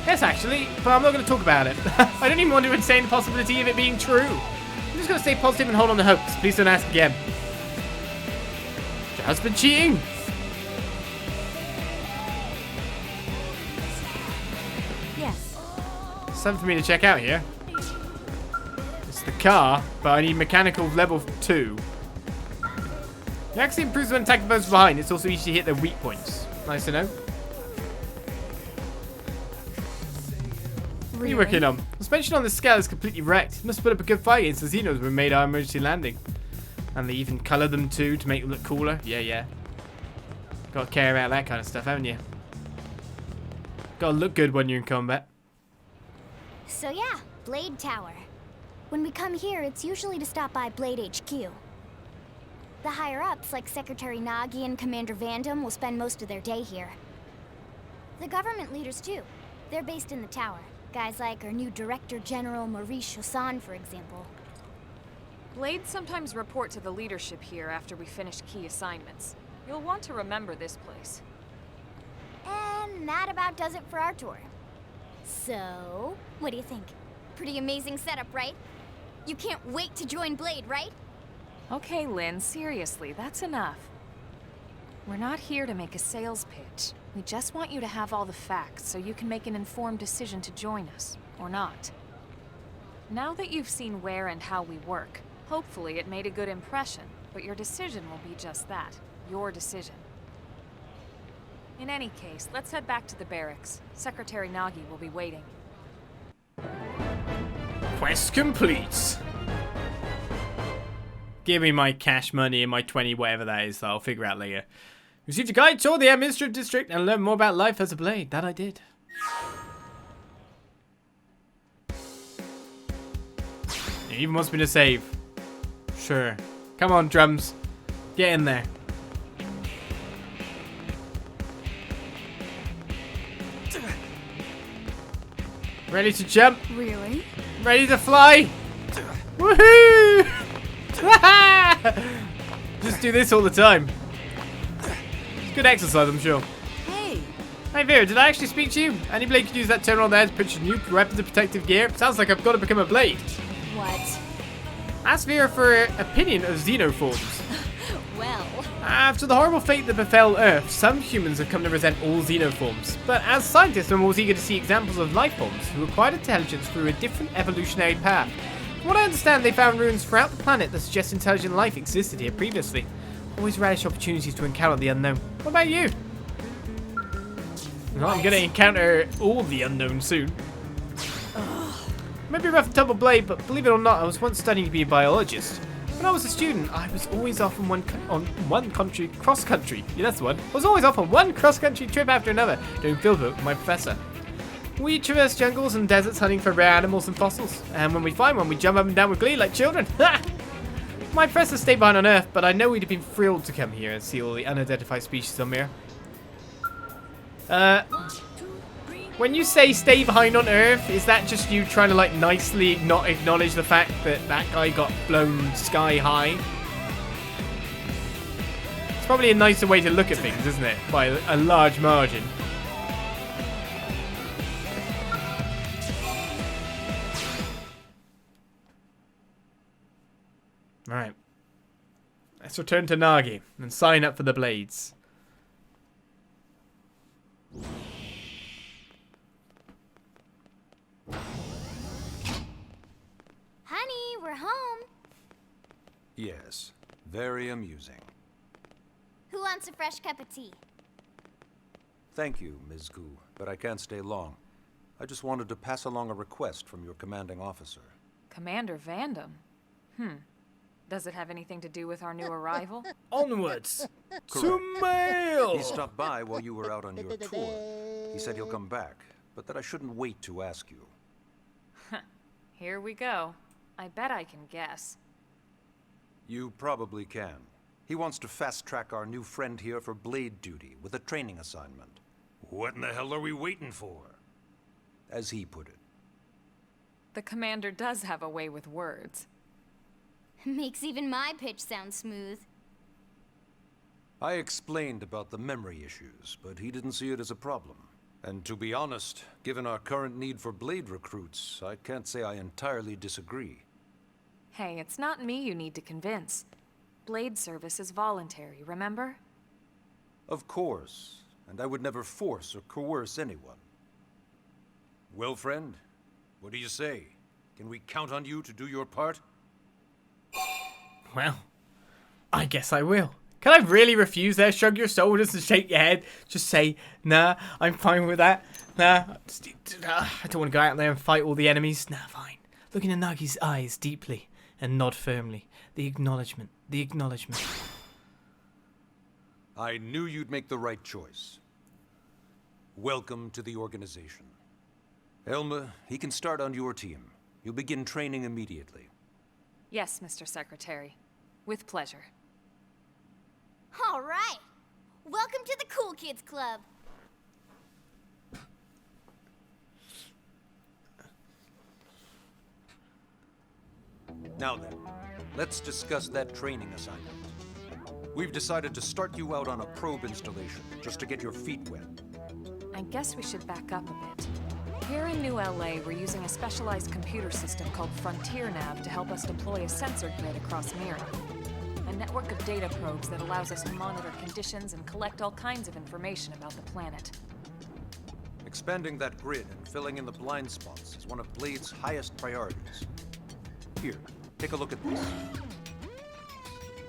Yes, actually, but I'm not going to talk about it. I don't even want to entertain the possibility of it being true. I'm just going to stay positive and hold on to hope. Please don't ask again. Your husband cheating? Yes. Something for me to check out here. It's the car, but I need mechanical level 2. It actually improves when attacking those behind. It's also easy to hit their weak points. Nice to know. What are you working on? The suspension on this scale is completely wrecked. Must put up a good fight against the Xenos when we made our emergency landing. And they even coloured them too to make them look cooler. Yeah. Gotta care about that kind of stuff, haven't you? Gotta look good when you're in combat. So yeah, Blade Tower. When we come here, it's usually to stop by Blade HQ. The higher-ups, like Secretary Nagi and Commander Vandam, will spend most of their day here. The government leaders, too. They're based in the tower. Guys like our new Director General Maurice Chassan, for example. Blades sometimes report to the leadership here after we finish key assignments. You'll want to remember this place. And that about does it for our tour. So, what do you think? Pretty amazing setup, right? You can't wait to join Blade, right? Okay, Lynn, seriously, that's enough. We're not here to make a sales pitch. We just want you to have all the facts so you can make an informed decision to join us, or not. Now that you've seen where and how we work, hopefully it made a good impression, but your decision will be just that, your decision. In any case, let's head back to the barracks. Secretary Nagi will be waiting. Quest complete. Give me my cash money and my 20 whatever that is that I'll figure out later. Received a guide, tour the administrative district, and learn more about life as a blade. That I did. It even wants me to save. Sure. Come on, drums. Get in there. Ready to jump? Really? Ready to fly? Woohoo! Just do this all the time. It's good exercise, I'm sure. Hey. Hey Vera, did I actually speak to you? Any blade could use that terminal there to purchase new weapons and protective gear. Sounds like I've got to become a blade. What? Ask Vera for her opinion of xenoforms. Well. After the horrible fate that befell Earth, some humans have come to resent all xenoforms. But as scientists, we're more eager to see examples of life forms who acquired intelligence through a different evolutionary path. From what I understand, they found ruins throughout the planet that suggest intelligent life existed here previously. Always relish opportunities to encounter the unknown. What about you? Well, I'm gonna encounter all the unknown soon. Maybe a rough and tumble blade, but believe it or not, I was once studying to be a biologist. When I was a student, I was always off on one cross-country. Yeah, that's the one. I was always off on one cross-country trip after another, doing fieldwork with my professor. We traverse jungles and deserts hunting for rare animals and fossils, and when we find one, we jump up and down with glee like children. My professor stayed behind on Earth, but I know he'd have been thrilled to come here and see all the unidentified species on Mira. When you say stay behind on Earth, is that just you trying to like nicely not acknowledge the fact that that guy got blown sky high? It's probably a nicer way to look at things, isn't it? By a large margin. Right. Let's return to Nagi and sign up for the Blades. Honey, we're home. Yes, very amusing. Who wants a fresh cup of tea? Thank you, Ms. Gu, but I can't stay long. I just wanted to pass along a request from your commanding officer. Commander Vandam? Does it have anything to do with our new arrival? Onwards to Correct. mail! He stopped by while you were out on your tour. He said he'll come back, but that I shouldn't wait to ask you. Here we go. I bet I can guess. You probably can. He wants to fast-track our new friend here for blade duty with a training assignment. What in the hell are we waiting for? As he put it. The commander does have a way with words. Makes even my pitch sound smooth. I explained about the memory issues, but he didn't see it as a problem. And to be honest, given our current need for blade recruits, I can't say I entirely disagree. Hey, it's not me you need to convince. Blade service is voluntary, remember? Of course, and I would never force or coerce anyone. Well, friend, what do you say? Can we count on you to do your part? Well, I guess I will. Can I really refuse there? Shrug your shoulders and shake your head. Just say, nah, I'm fine with that. Nah, I don't want to go out there and fight all the enemies. Nah, fine. Look into Nagi's eyes deeply and nod firmly. The acknowledgement. The acknowledgement. I knew you'd make the right choice. Welcome to the organization. Elma, he can start on your team. You'll begin training immediately. Yes, Mr. Secretary. With pleasure. All right. Welcome to the Cool Kids Club. Now then, let's discuss that training assignment. We've decided to start you out on a probe installation, just to get your feet wet. I guess we should back up a bit. Here in New LA, we're using a specialized computer system called Frontier Nav to help us deploy a sensor grid across Mira. A network of data probes that allows us to monitor conditions and collect all kinds of information about the planet. Expanding that grid and filling in the blind spots is one of Blade's highest priorities. Here, take a look at this.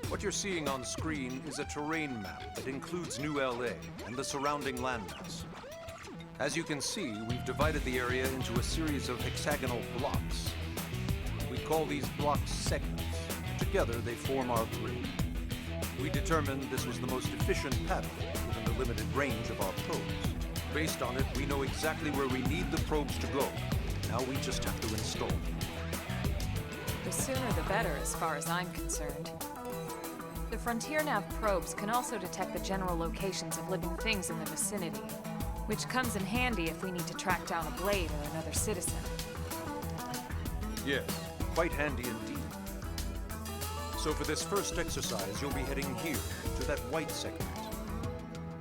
What you're seeing on screen is a terrain map that includes New LA and the surrounding landmass. As you can see, we've divided the area into a series of hexagonal blocks. We call these blocks segments. Together, they form our grid. We determined this was the most efficient pattern within the limited range of our probes. Based on it, we know exactly where we need the probes to go. Now we just have to install them. The sooner the better, as far as I'm concerned. The Frontier Nav probes can also detect the general locations of living things in the vicinity, which comes in handy if we need to track down a blade or another citizen. Yes, quite handy indeed. So for this first exercise, you'll be heading here, to that white segment.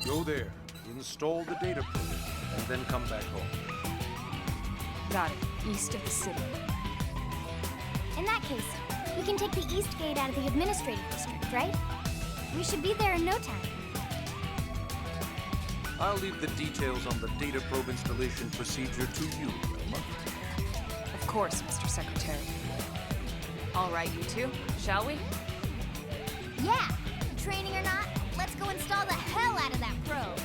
Go there, install the data probe, and then come back home. Got it. East of the city. In that case, we can take the East Gate out of the administrative district, right? We should be there in no time. I'll leave the details on the data probe installation procedure to you, Elma. Of course, Mr. Secretary. All right, you two, shall we? Yeah! Training or not, let's go install the hell out of that probe.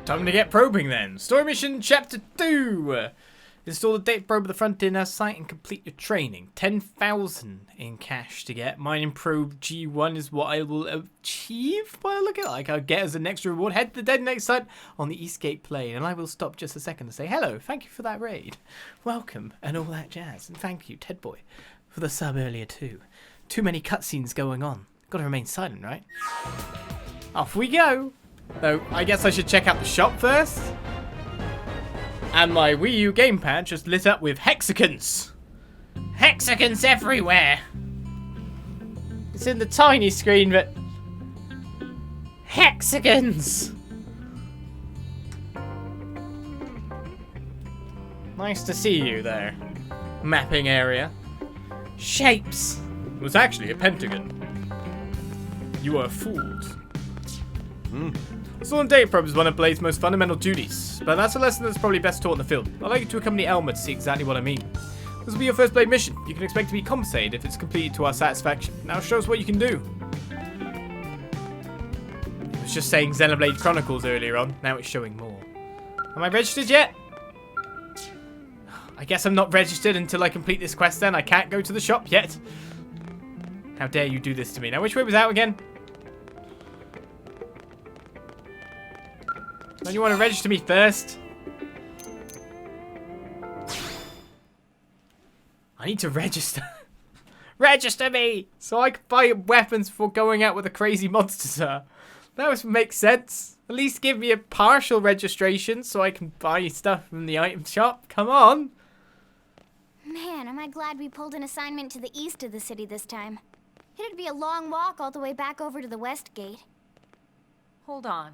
Time to get probing then. Story mission chapter 2. Install the data probe at the Frontier Nav site and complete your training. 10,000 in cash to get. Mining probe G1 is what I will achieve. Well, look at like I'll get as an extra reward. Head to the detonate site on the Eastgate Plane. And I will stop just a second to say hello. Thank you for that raid. Welcome and all that jazz. And thank you, Ted Boy, for the sub earlier too. Too many cutscenes going on. Gotta remain silent, right? Off we go. Though I guess I should check out the shop first. And my Wii U gamepad just lit up with hexagons. Hexagons everywhere. It's in the tiny screen, but hexagons. Nice to see you there. Mapping area. shapes. It was actually a pentagon. You were fooled. Stolen data probe is one of Blade's most fundamental duties, but that's a lesson that's probably best taught in the field. I'd like you to accompany Elmer to see exactly what I mean. This will be your first Blade mission. You can expect to be compensated if it's completed to our satisfaction. Now show us what you can do. It was just saying Xenoblade Chronicles earlier on, now it's showing more. Am I registered yet? I guess I'm not registered until I complete this quest then. I can't go to the shop yet. How dare you do this to me. Now which way was out again? Don't you want to register me first? I need to register. Register me! So I can buy weapons before going out where the crazy monsters are. That would make sense. At least give me a partial registration so I can buy stuff from the item shop. Come on. Man, am I glad we pulled an assignment to the east of the city this time. It'd be a long walk all the way back over to the west gate. Hold on.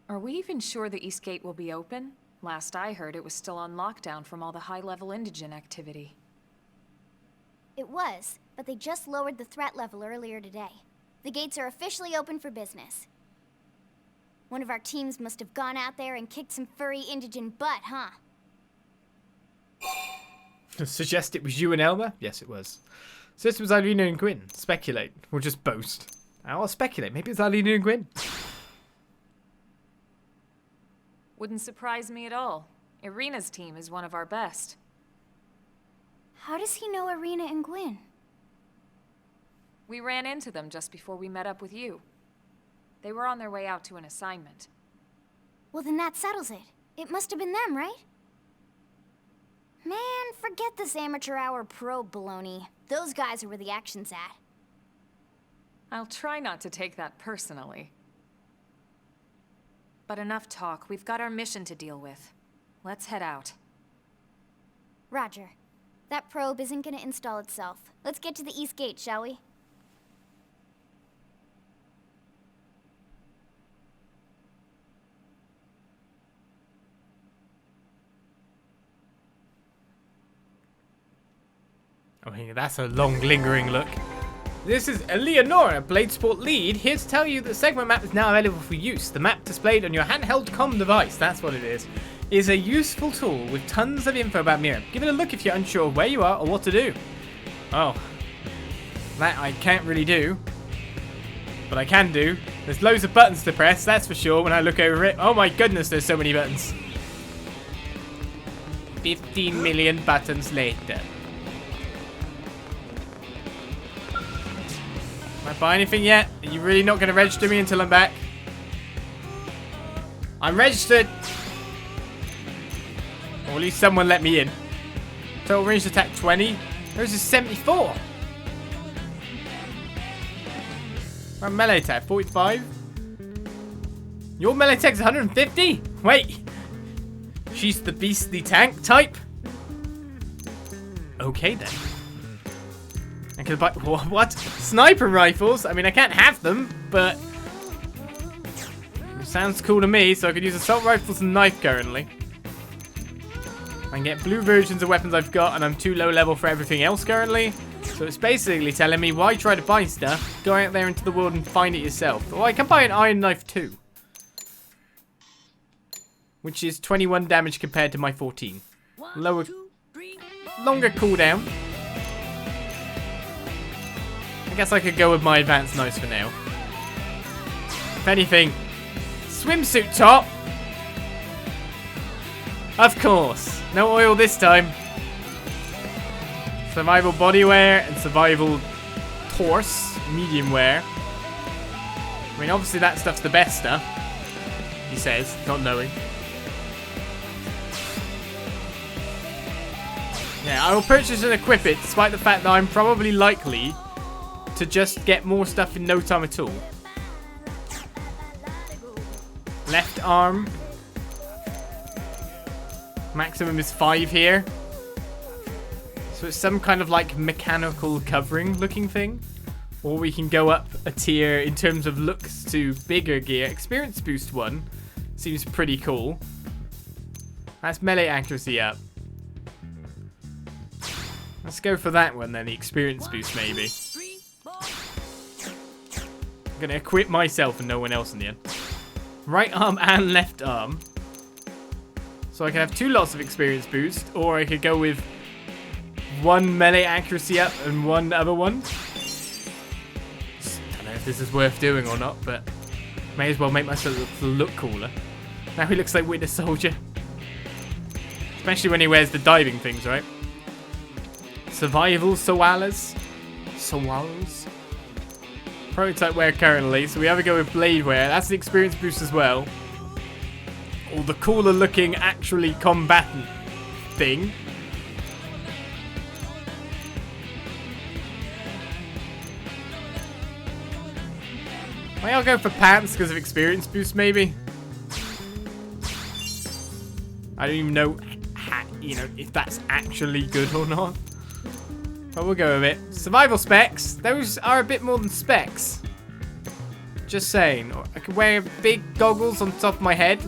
Are we even sure the East Gate will be open? Last I heard, it was still on lockdown from all the high-level indigent activity. It was, but they just lowered the threat level earlier today. The gates are officially open for business. One of our teams must have gone out there and kicked some furry indigent butt, huh? Suggest it was you and Elmer? Yes, it was. So this was Irina and Gwyn. Speculate. Or just boast. I'll speculate. Maybe it's Irina and Gwyn. Wouldn't surprise me at all. Irina's team is one of our best. How does he know Irina and Gwyn? We ran into them just before we met up with you. They were on their way out to an assignment. Well, then that settles it. It must have been them, right? Man, forget this amateur hour probe baloney. Those guys are where the action's at. I'll try not to take that personally. But enough talk. We've got our mission to deal with. Let's head out. Roger. That probe isn't gonna install itself. Let's get to the East Gate, shall we? I mean, that's a long, lingering look. This is Eleonora, Blade Sport Lead, here to tell you that the segment map is now available for use. The map displayed on your handheld comm device, that's what it is a useful tool with tons of info about Mira. Give it a look if you're unsure of where you are or what to do. Oh, that I can't really do, but I can do. There's loads of buttons to press, that's for sure, when I look over it. Oh my goodness, there's so many buttons. 15 million buttons later. Am I buying anything yet? Are you really not going to register me until I'm back? I'm registered! Or at least someone let me in. Total ranged attack 20. There's a 74. My melee attack 45. Your melee attack is 150? Wait. She's the beastly tank type? Okay then. I could buy what? Sniper rifles? I mean, I can't have them, but it sounds cool to me. So I could use assault rifles and knife currently. I can get blue versions of weapons I've got, and I'm too low level for everything else currently. So it's basically telling me why try to buy stuff? Go out there into the world and find it yourself. Or I can buy an iron knife too, which is 21 damage compared to my 14. Lower, longer cooldown. I guess I could go with my advanced knives for now. If anything, swimsuit top. Of course. No oil this time. Survival body wear and survival torse, medium wear. I mean, obviously that stuff's the best stuff, he says, not knowing. Yeah, I will purchase and equip it, despite the fact that I'm probably likely to just get more stuff in no time at all. Left arm. Maximum is 5 here. So it's some kind of like mechanical covering looking thing. Or we can go up a tier in terms of looks to bigger gear. Experience boost 1 seems pretty cool. That's melee accuracy up. Let's go for that one then, the experience boost maybe. I'm going to equip myself and no one else in the end. Right arm and left arm. So I can have 2 lots of experience boost, or I could go with 1 melee accuracy up and 1 other one. Don't know if this is worth doing or not, but may as well make myself look cooler. Now he looks like Winter Soldier. Especially when he wears the diving things, right? Survival Soalas. Prototype wear currently, so we have to go with blade wear. That's the experience boost as well. Or the cooler looking actually combatant thing. Maybe I'll go for pants because of experience boost maybe. I don't even know, if that's actually good or not. But we'll go with it. Survival specs. Those are a bit more than specs. Just saying. I could wear big goggles on top of my head.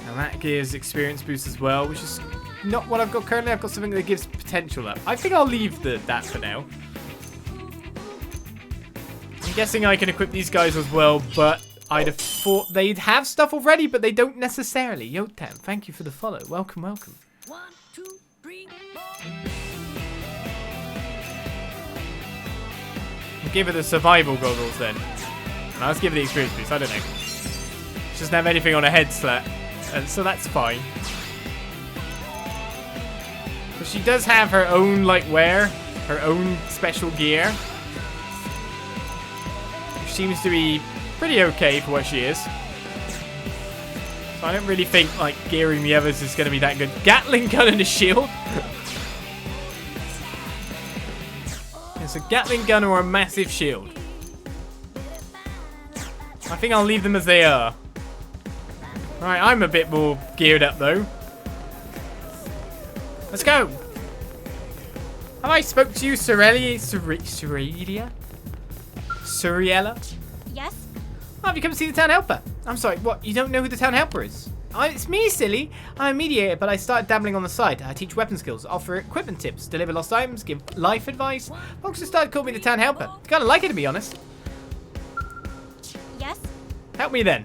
And that gives experience boost as well, which is not what I've got currently. I've got something that gives potential up. I think I'll leave that for now. I'm guessing I can equip these guys as well, but I'd have thought they'd have stuff already, but they don't necessarily. Yotam, thank you for the follow. Welcome, welcome. 1, 2, 3, 4. We'll give her the survival goggles then. No, let's give her the experience boost. I don't know. She doesn't have anything on her head slat, and so that's fine. But she does have her own wear, her own special gear. Which seems to be pretty okay for what she is. So I don't really think gearing the others is going to be that good. Gatling gun and a shield. It's a Gatling gun or a massive shield. I think I'll leave them as they are. Right, I'm a bit more geared up though. Let's go. Have I spoke to you, Suriella? Yes? Oh, have you come to see the town helper? I'm sorry, what? You don't know who the town helper is? Oh, it's me, silly. I'm a mediator, but I started dabbling on the side. I teach weapon skills, offer equipment tips, deliver lost items, give life advice. Folks have started calling me the town helper. Kind of like it, to be honest. Yes? Help me then.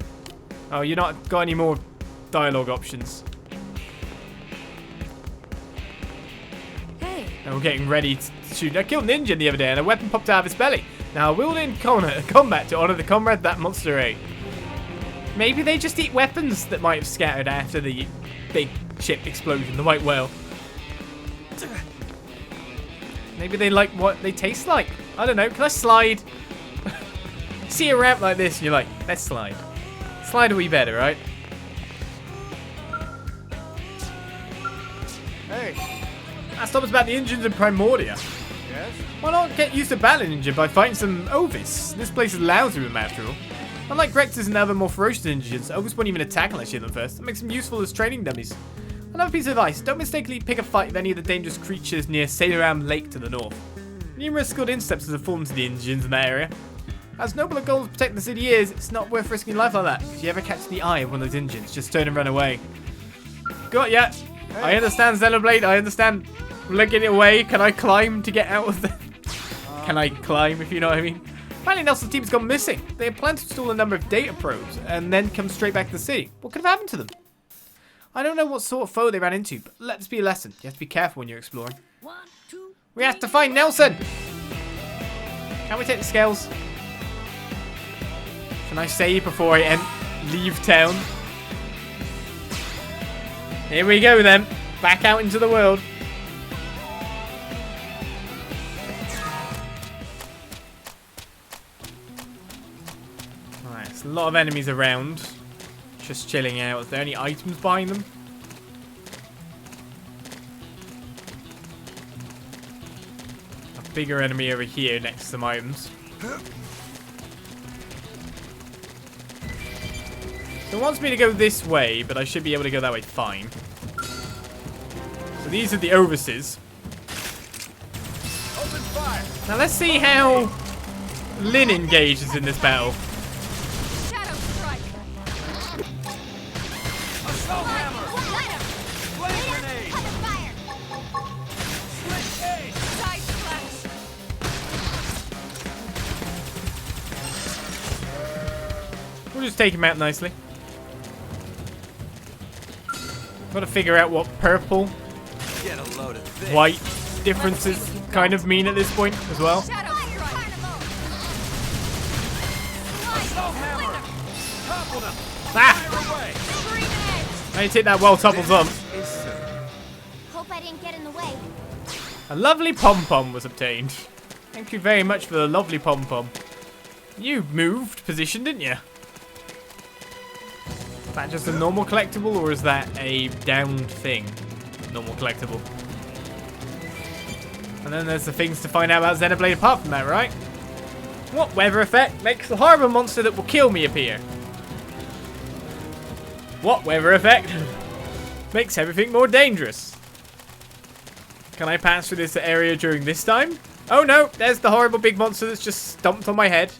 Oh, you're not got any more dialogue options. Hey. And we're getting ready to shoot. I killed an Ninja the other day, and a weapon popped out of his belly. Now, we'll in combat to honor the comrade that monster ate. Maybe they just eat weapons that might have scattered after the big ship explosion, the white whale. Maybe they like what they taste like. I don't know. Can I slide? See a ramp like this, and you're like, let's slide. Slide a wee better, right? Hey. That stops about the engines in Primordia. Yes? Why not get used to battling engine by fighting some Ovis? This place is lousy with them after all. Unlike Grex's and other more ferocious engines, Ovis won't even attack unless you hit them first. That makes them useful as training dummies. Another piece of advice, don't mistakenly pick a fight with any of the dangerous creatures near Sailoram Lake to the north. Numerous skilled interceptors have fallen to the engines in that area. As noble a goal to protect the city is, it's not worth risking your life like that. If you ever catch the eye of one of those engines, just turn and run away. Got ya. Hey. I understand, Xenoblade. I understand. Looking it away. Can I climb to get out of the... Can I climb, if you know what I mean? Apparently Nelson's team's gone missing. They had planned to install a number of data probes and then come straight back to the city. What could have happened to them? I don't know what sort of foe they ran into, but let this be a lesson. You have to be careful when you're exploring. 1, 2, We have to find Nelson! Can we take the scales? Can I save before I leave town? Here we go then. Back out into the world. Alright, there's a lot of enemies around. Just chilling out. Is there any items behind them? A bigger enemy over here next to some items. So it wants me to go this way, but I should be able to go that way fine. So these are the Ovises. Open fire. Now let's see how Lyn engages in this battle. Shadow strike. Assault hammer. Blade grenade. just take him out nicely. Gotta figure out what purple, Get a load of this. white differences kind of mean at this point as well. Shadow Topple them. Ah! Fire away. I need to hit that well-toppled lump. Is sir. Hope I didn't get in the way. A lovely pom-pom was obtained. Thank you very much for the lovely pom-pom. You moved position, didn't you? Is that just a normal collectible, or is that a downed thing? Normal collectible. And then there's the things to find out about Xenoblade apart from that, right? What weather effect makes the horrible monster that will kill me appear? What weather effect makes everything more dangerous? Can I pass through this area during this time? Oh no, there's the horrible big monster that's just stomped on my head.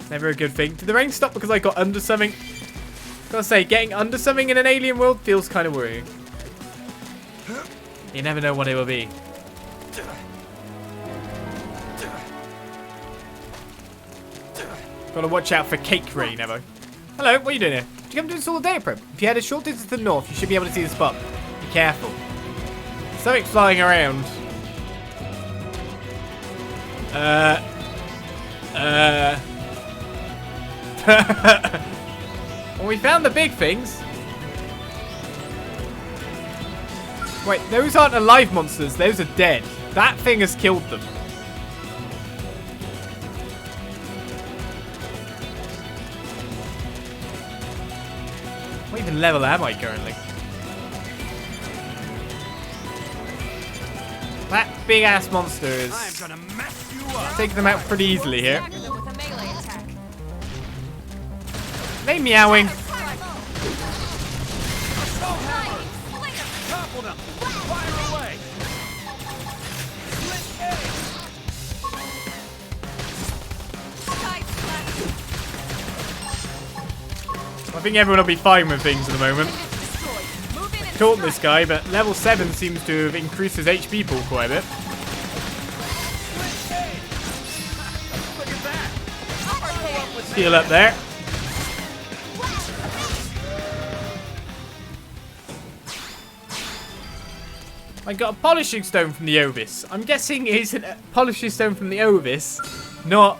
Never a good thing. Did the rain stop because I got under something? Gotta say, getting under something in an alien world feels kind of worrying. You never know what it will be. Gotta watch out for cake rain, Evo. Hello, what are you doing here? Did you come to install a data probe? If you head a short distance to the north, you should be able to see the spot. Be careful. Something's flying around. Well, we found the big things. Wait, those aren't alive monsters. Those are dead. That thing has killed them. What even level am I currently? That big ass monster is I'm gonna mess you up. taking them out pretty easily here. Stagger them with a melee attack. They meowing. Topple them. Fire away. Split I think everyone will be fine with things at the moment. Destroyed. Move in and Taunt strike. this guy, but level 7 seems to have increased his HP pool quite a bit. Look at that. Heal up there. I got a polishing stone from the Ovis. I'm guessing it's a polishing stone from the Ovis, not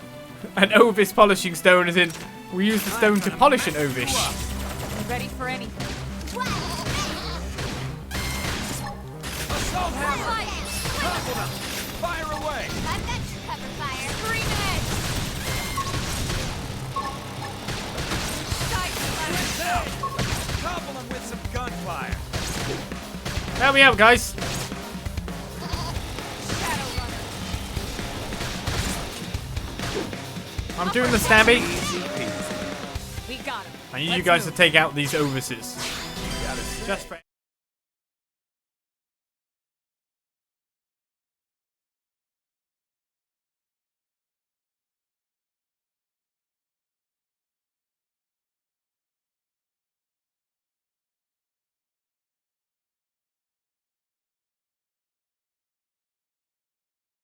an Ovis polishing stone as in we use the stone to polish an Ovis. I'm ready for anything. Assault hammer. Topple them. Fire away. I've got your cover fire. 3 minutes. Now. Topple them with some gunfire. Help me out, guys. I'm doing the stabby. We got him. I need you guys to take out these Ovises. Just for